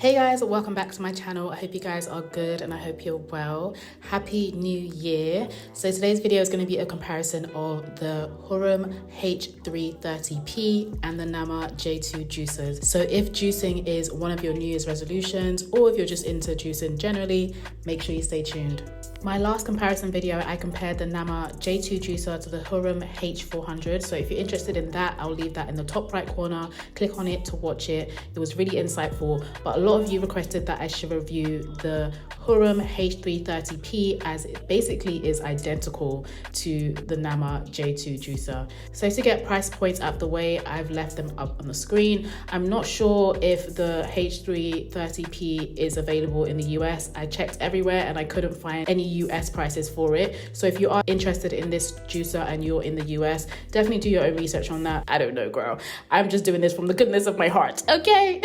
Hey guys, welcome back to my channel. I hope you guys are good and I hope you're well. Happy New Year. So today's video is going to be a comparison of the Hurom H330P and the Nama J2 juicers. So if juicing is one of your New Year's resolutions or if you're just into juicing generally, make sure you stay tuned. My last comparison video, I compared the Nama J2 juicer to the Hurom H400. So if you're interested in that, I'll leave that in the top right corner. Click on it to watch it. It was really insightful, but a lot of you requested that I should review the Hurom H330P as it basically is identical to the Nama J2 juicer. So to get price points out the way, I've left them up on the screen. I'm not sure if the H330P is available in the US. I checked everywhere and I couldn't find any US prices for it. So if you are interested in this juicer and you're in the US, definitely do your own research on that. I don't know, girl. I'm just doing this from the goodness of my heart, okay?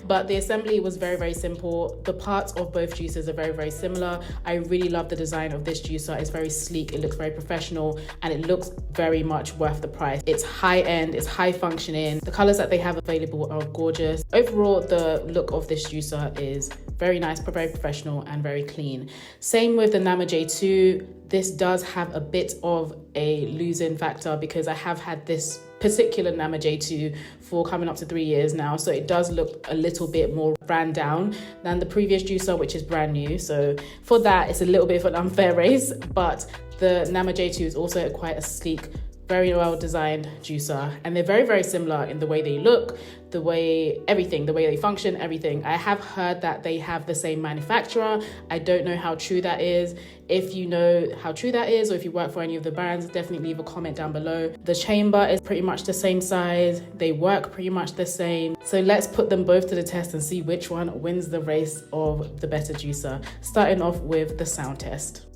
But the assembly was very, very simple. The parts of both juicers are very, very similar. I really love the design of this juicer. It's very sleek, it looks very professional, and it looks very much worth the price. It's high end, it's high functioning. The colors that they have available are gorgeous. Overall, the look of this juicer is very nice, very professional, and very clean. Same with the Nama J2. This does have a bit of a lose-in factor because I have had this particular Nama J2 for coming up to 3 years now. So it does look a little bit more ran down than the previous juicer, which is brand new. So for that, it's a little bit of an unfair race, but the Nama J2 is also quite a sleek, very well designed juicer, and they're very, very similar in the way they look, the way they function, everything. I have heard that they have the same manufacturer. I don't know how true that is. If you know how true that is, or if you work for any of the brands, definitely leave a comment down below. The chamber is pretty much the same size. They work pretty much the same. So let's put them both to the test and see which one wins the race of the better juicer. Starting off with the sound test.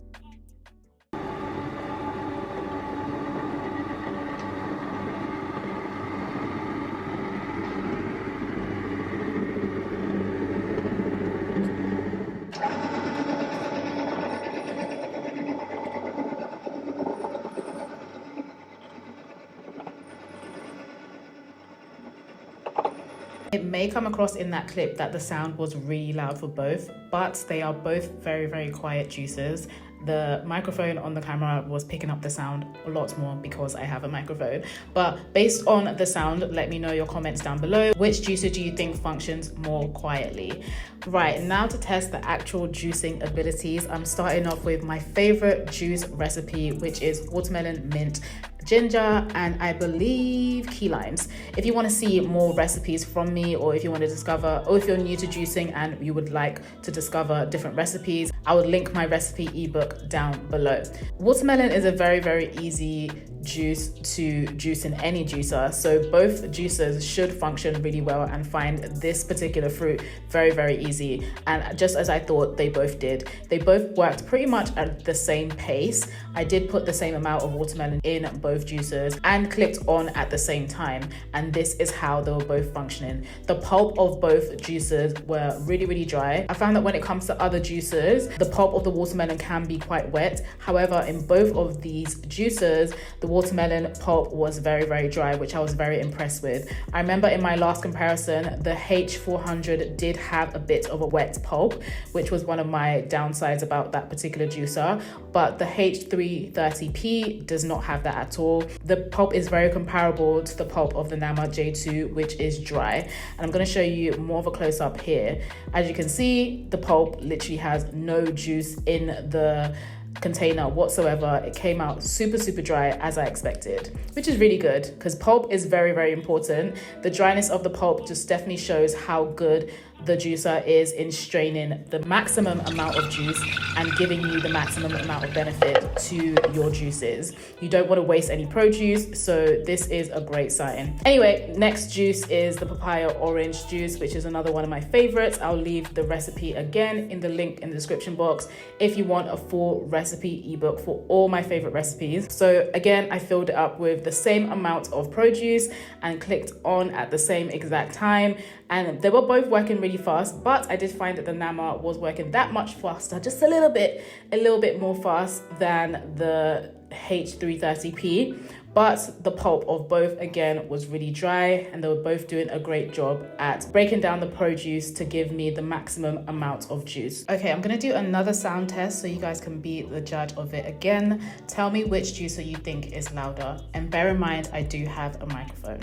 It may come across in that clip that the sound was really loud for both, but they are both very, very quiet juicers. The microphone on the camera was picking up the sound a lot more because I have a microphone. But based on the sound, let me know your comments down below. Which juicer do you think functions more quietly? Right, now to test the actual juicing abilities, I'm starting off with my favorite juice recipe, which is watermelon, mint, ginger, and I believe key limes. If you want to see more recipes from me, or if you want to discover, or if you're new to juicing and you would like to discover different recipes, I would link my recipe ebook down below. Watermelon is a very, very easy juice to juice in any juicer, so both juicers should function really well and find this particular fruit very, very easy. And just as I thought, they both did. They both worked pretty much at the same pace. I did put the same amount of watermelon in both juicers and clicked on at the same time, and this is how they were both functioning. The pulp of both juicers were really, really dry. I found that when it comes to other juicers, the pulp of the watermelon can be quite wet. However, in both of these juicers, the watermelon pulp was very, very dry, which I was very impressed with. I remember in my last comparison, the H400 did have a bit of a wet pulp, which was one of my downsides about that particular juicer, but the H330P does not have that at all. The pulp is very comparable to the pulp of the Nama J2, which is dry. And I'm going to show you more of a close-up here. As you can see, the pulp literally has no juice in the container whatsoever. It came out super, super dry, as I expected, which is really good because pulp is very, very important. The dryness of the pulp just definitely shows how good the juicer is in straining the maximum amount of juice and giving you the maximum amount of benefit to your juices. You don't want to waste any produce, so this is a great sign. Anyway, next juice is the papaya orange juice, which is another one of my favorites. I'll leave the recipe again in the link in the description box if you want a full recipe ebook for all my favorite recipes. So again, I filled it up with the same amount of produce and clicked on at the same exact time, and they were both working really fast, but I did find that the Nama was working that much faster, just a little bit more fast than the H330P. but the pulp of both again was really dry, and they were both doing a great job at breaking down the produce to give me the maximum amount of juice. Okay, I'm gonna do another sound test so you guys can be the judge of it again. Tell me which juicer you think is louder, and bear in mind I do have a microphone.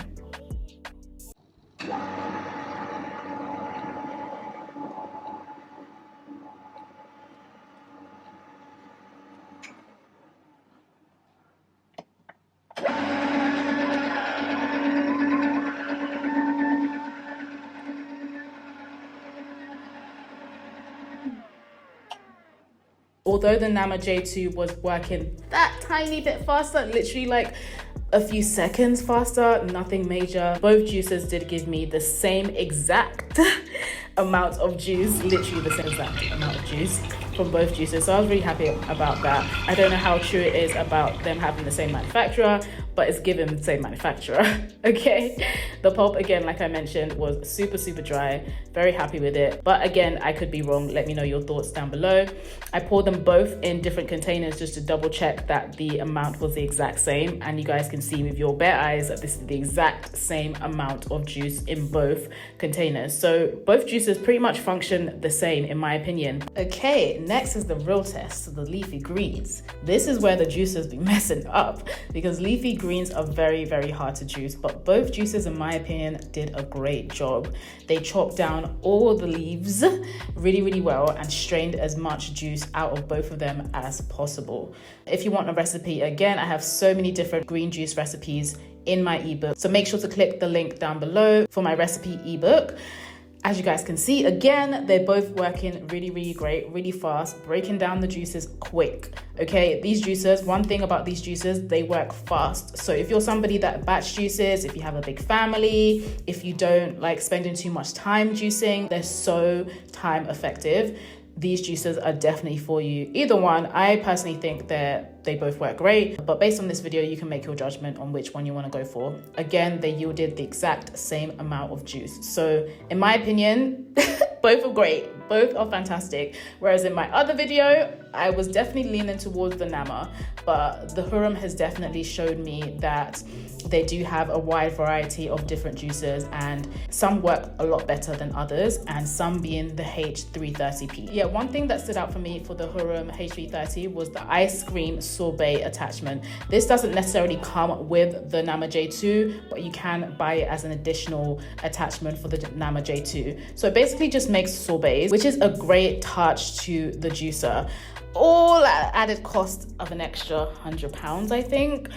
Although the Nama J2 was working that tiny bit faster, literally like a few seconds faster, nothing major, both juicers did give me the same exact amount of juice, literally the same exact amount of juice from both juicers. So I was really happy about that. I don't know how true it is about them having the same manufacturer, but it's given the same manufacturer. Okay, the pulp again, like I mentioned, was super dry. Very happy with it, but again, I could be wrong. Let me know your thoughts down below. I poured them both in different containers just to double check that the amount was the exact same, and you guys can see with your bare eyes that this is the exact same amount of juice in both containers. So both juices pretty much function the same in my opinion. Okay, next is the real test, the leafy greens. This is where the juicers be messing up, because leafy greens are very hard to juice, but both juicers in my opinion did a great job. They chopped down all the leaves really well and strained as much juice out of both of them as possible. If you want a recipe, again, I have so many different green juice recipes in my ebook, so make sure to click the link down below for my recipe ebook. As you guys can see, again, they're both working really great, really fast, breaking down the juices quick. Okay, these juicers, one thing about these juicers, they work fast. So if you're somebody that batch juices, if you have a big family, if you don't like spending too much time juicing, they're so time effective. These juicers are definitely for you. Either one, I personally think that they both work great, but based on this video, you can make your judgment on which one you want to go for. Again, they yielded the exact same amount of juice. So in my opinion, both are great. Both are fantastic. Whereas in my other video, I was definitely leaning towards the Nama, but the Hurom has definitely showed me that they do have a wide variety of different juicers, and some work a lot better than others, and some being the H330P. Yeah, one thing that stood out for me for the Hurom H330 was the ice cream sorbet attachment. This doesn't necessarily come with the Nama J2, but you can buy it as an additional attachment for the Nama J2. So it basically just makes sorbets, which is a great touch to the juicer. All at added cost of an extra £100, I think.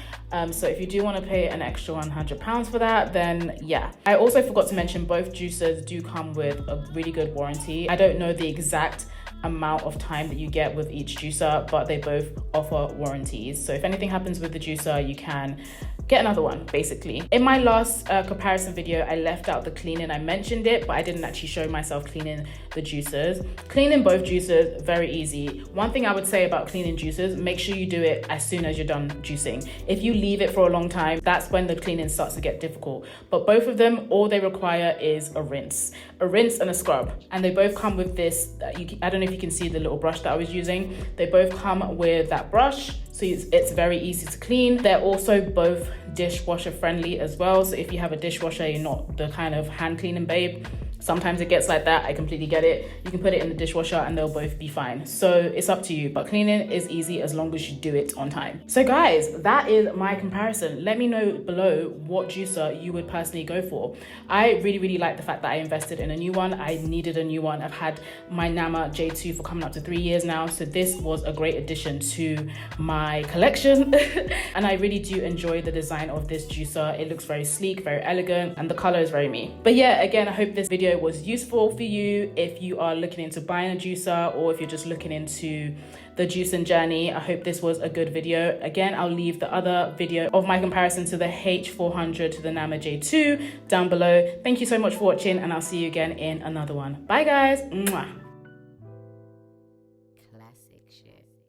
So if you do want to pay an extra £100 for that, then yeah. I also forgot to mention both juicers do come with a really good warranty. I don't know the exact amount of time that you get with each juicer, but they both offer warranties. So if anything happens with the juicer, you can get another one, basically. In my last comparison video, I left out the cleaning. I mentioned it, but I didn't actually show myself cleaning the juicers. Cleaning both juicers, very easy. One thing I would say about cleaning juicers, make sure you do it as soon as you're done juicing. If you leave it for a long time, that's when the cleaning starts to get difficult. But both of them, all they require is a rinse and a scrub. And they both come with this, I don't know if you can see the little brush that I was using. They both come with that brush, so it's very easy to clean. They're also both dishwasher friendly as well. So if you have a dishwasher, you're not the kind of hand cleaning babe, sometimes it gets like that. I completely get it. You can put it in the dishwasher and they'll both be fine. So it's up to you, but cleaning is easy as long as you do it on time. So guys, that is my comparison. Let me know below what juicer you would personally go for. I really like the fact that I invested in a new one. I needed a new one. I've had my Nama J2 for coming up to 3 years now. So this was a great addition to my collection. And I really do enjoy the design of this juicer. It looks very sleek, very elegant, and the color is very me. But yeah, again, I hope this video was useful for you if you are looking into buying a juicer, or if you're just looking into the juicing journey. I hope this was a good video. Again, I'll leave the other video of my comparison to the H400 to the Nama J2 down below. Thank you so much for watching, and I'll see you again in another one. Bye guys. Mwah.